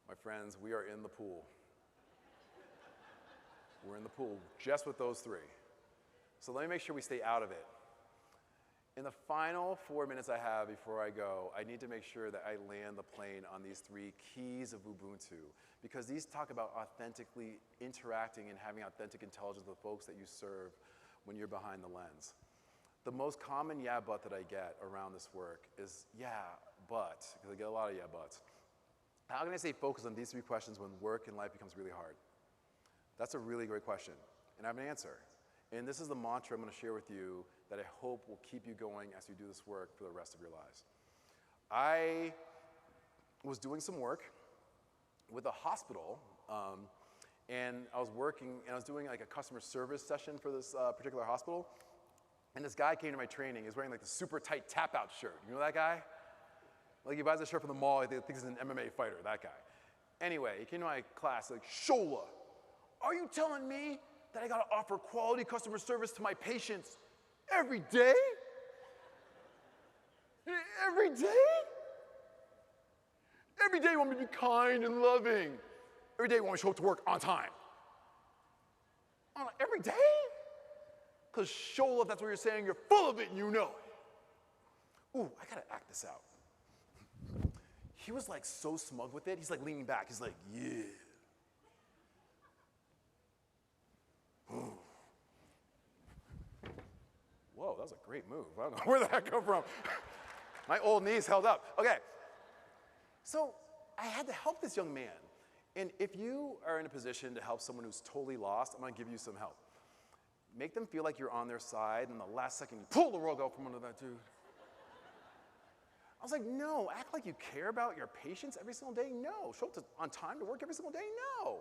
My friends, we are in the pool. We're in the pool just with those three. So let me make sure we stay out of it. In the final 4 minutes I have before I go, I need to make sure that I land the plane on these three keys of Ubuntu, because these talk about authentically interacting and having authentic intelligence with the folks that you serve when you're behind the lens. The most common yeah but that I get around this work is yeah but, because I get a lot of yeah buts. How can I stay focused on these three questions when work and life becomes really hard? That's a really great question, and I have an answer. And this is the mantra I'm going to share with you that I hope will keep you going as you do this work for the rest of your lives. I was doing some work with a hospital, and I was working, and I was doing like a customer service session for this particular hospital, and this guy came to my training. He was wearing like the super tight tap-out shirt. You know that guy? Like he buys a shirt from the mall, he thinks he's an MMA fighter, that guy. Anyway, he came to my class like, Shola, are you telling me that I gotta offer quality customer service to my patients every day? Every day? Every day you want me to be kind and loving. Every day you want me to show up to work on time. Every day? Because Shola, if that's what you're saying, you're full of it and you know it. Ooh, I gotta act this out. He was like so smug with it. He's like leaning back. He's like, yeah. Whoa, that was a great move. I don't know where that come from. My old knees held up. Okay. So I had to help this young man. And if you are in a position to help someone who's totally lost, I'm going to give you some help. Make them feel like you're on their side, and the last second you pull the rug out from under that dude. I was like, no, act like you care about your patients every single day. No. Show up on time to work every single day. No.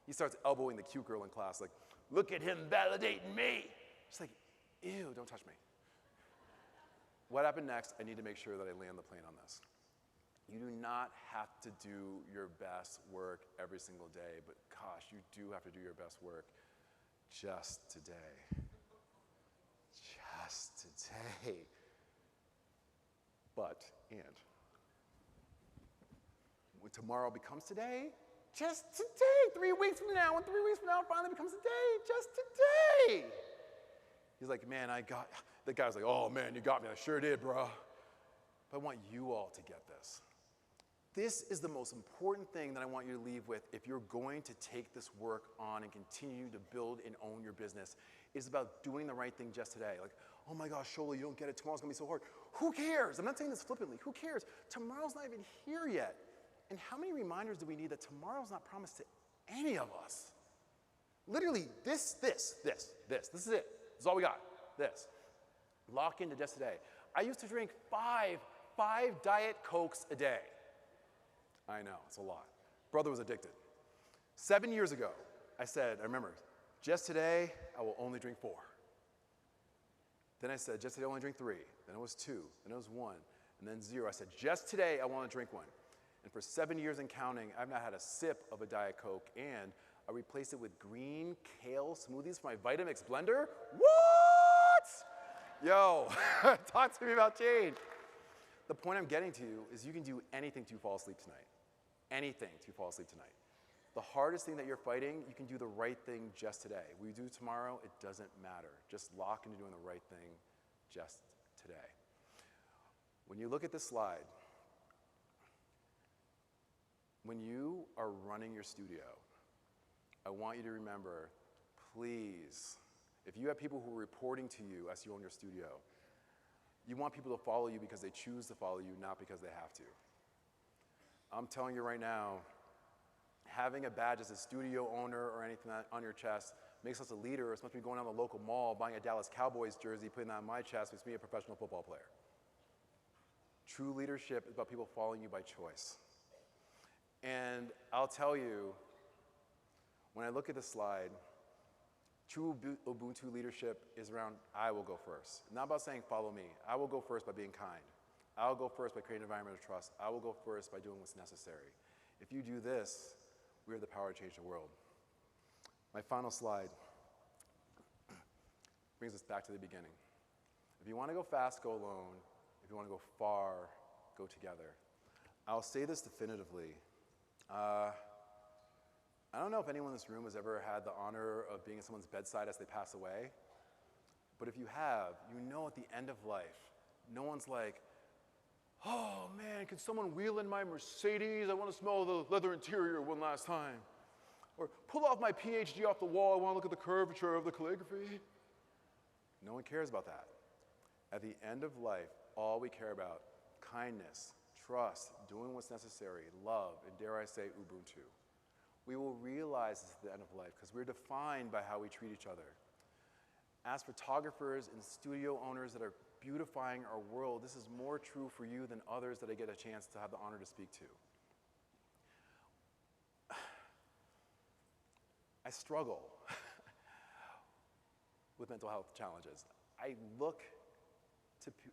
He starts elbowing the cute girl in class, like, look at him validating me. She's like, ew, don't touch me. what happened next? I need to make sure that I land the plane on this. You do not have to do your best work every single day, but gosh, you do have to do your best work just today. Just today. But, and, when tomorrow becomes today, just today, 3 weeks from now, when 3 weeks from now finally becomes today, just today. He's like, man, the guy's like, oh man, you got me, I sure did, bro. But I want you all to get this. This is the most important thing that I want you to leave with if you're going to take this work on and continue to build and own your business. It's about doing the right thing just today. Like, oh my gosh, Shola, you don't get it. Tomorrow's going to be so hard. Who cares? I'm not saying this flippantly. Who cares? Tomorrow's not even here yet. And how many reminders do we need that tomorrow's not promised to any of us? Literally, this is it. This is all we got. This. Lock into just today. I used to drink five Diet Cokes a day. I know, it's a lot. Brother was addicted. 7 years ago, I remember, just today, I will only drink 4. Then I said, just today, I'll only drink 3. Then it was 2. Then it was 1. And then 0. I said, just today, I want to drink 1. And for 7 years and counting, I've not had a sip of a Diet Coke, and I replaced it with green kale smoothies from my Vitamix blender. What? Yo, talk to me about change. The point I'm getting to is you can do anything to fall asleep tonight. Anything to fall asleep tonight. The hardest thing that you're fighting, you can do the right thing just today. What you do tomorrow, it doesn't matter. Just lock into doing the right thing just today. When you look at this slide, when you are running your studio, I want you to remember, please, if you have people who are reporting to you as you own your studio, you want people to follow you because they choose to follow you, not because they have to. I'm telling you right now, having a badge as a studio owner or anything on your chest makes us a leader. It's supposed to be going down the local mall, buying a Dallas Cowboys jersey, putting that on my chest, makes me a professional football player. True leadership is about people following you by choice. And I'll tell you, when I look at this slide, true Ubuntu leadership is around, I will go first. Not about saying, follow me. I will go first by being kind. I will go first by creating an environment of trust. I will go first by doing what's necessary. If you do this, we have the power to change the world. My final slide brings us back to the beginning. If you want to go fast, go alone. If you want to go far, go together. I'll say this definitively. I don't know if anyone in this room has ever had the honor of being at someone's bedside as they pass away, but if you have, you know at the end of life, no one's like, oh man, can someone wheel in my Mercedes? I want to smell the leather interior one last time. Or pull off my PhD off the wall, I want to look at the curvature of the calligraphy. No one cares about that. At the end of life, all we care about, kindness, trust, doing what's necessary, love, and dare I say, Ubuntu. We will realize this at the end of life because we're defined by how we treat each other. As photographers and studio owners that are beautifying our world, this is more true for you than others that I get a chance to have the honor to speak to. I struggle with mental health challenges.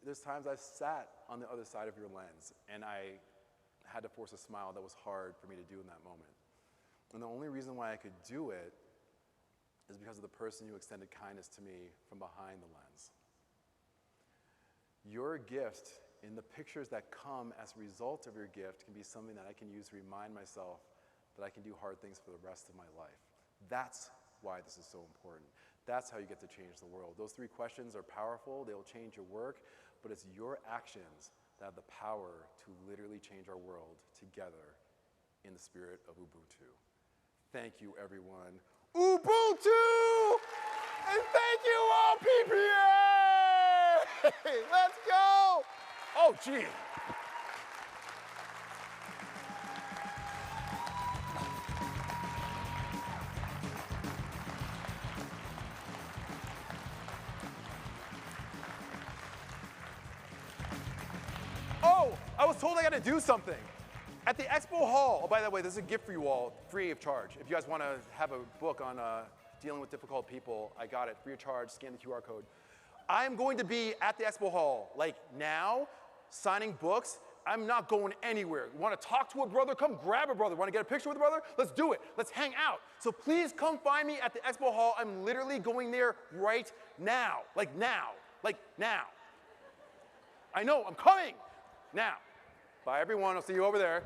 There's times I've sat on the other side of your lens and I had to force a smile that was hard for me to do in that moment. And the only reason why I could do it is because of the person who extended kindness to me from behind the lens. Your gift and the pictures that come as a result of your gift can be something that I can use to remind myself that I can do hard things for the rest of my life. That's why this is so important. That's how you get to change the world. Those 3 questions are powerful. They'll change your work, but it's your actions that have the power to literally change our world together in the spirit of Ubuntu. Thank you, everyone. Ubuntu! And thank you all, PPA! Let's go! Oh, gee. Oh, I was told I got to do something. At the Expo Hall, oh, by the way, this is a gift for you all, free of charge. If you guys want to have a book on dealing with difficult people, I got it, free of charge, scan the QR code. I'm going to be at the expo hall, like now, signing books. I'm not going anywhere. Want to talk to a brother? Come grab a brother. Want to get a picture with a brother? Let's do it. Let's hang out. So please come find me at the expo hall. I'm literally going there right now. Like now. Like now. I know, I'm coming. Now. Bye, everyone. I'll see you over there.